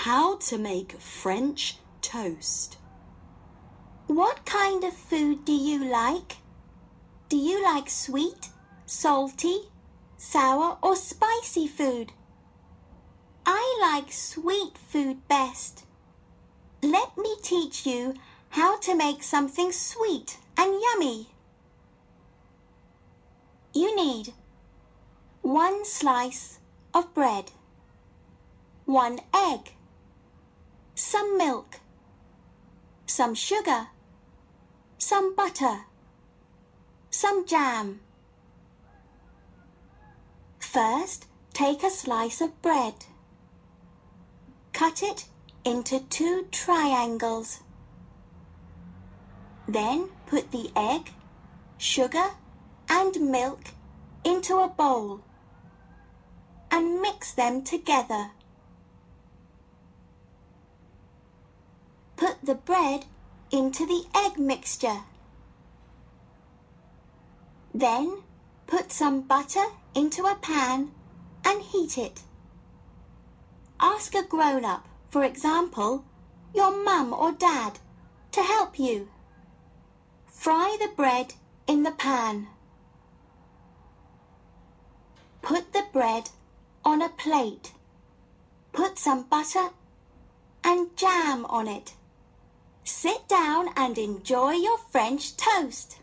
how to make French toast. What kind of food do you like? Do you like sweet, salty, sour or spicy food? I like sweet food best. Let me teach you how to make something sweet and yummy. You need 1 slice of bread, 1 egg, some milk, some sugar, some butter, some jam. First, take a slice of bread. Cut it into 2 triangles. Then put the egg, sugar, and milk into a bowl and mix them together. Put the bread into the egg mixture. Then put some butter into a pan and heat it. Ask a grown-up, for example, your mum or dad, to help you. Fry the bread in the pan. Put the bread on a plate. Put some butter and jam on it. Sit down and enjoy your French toast.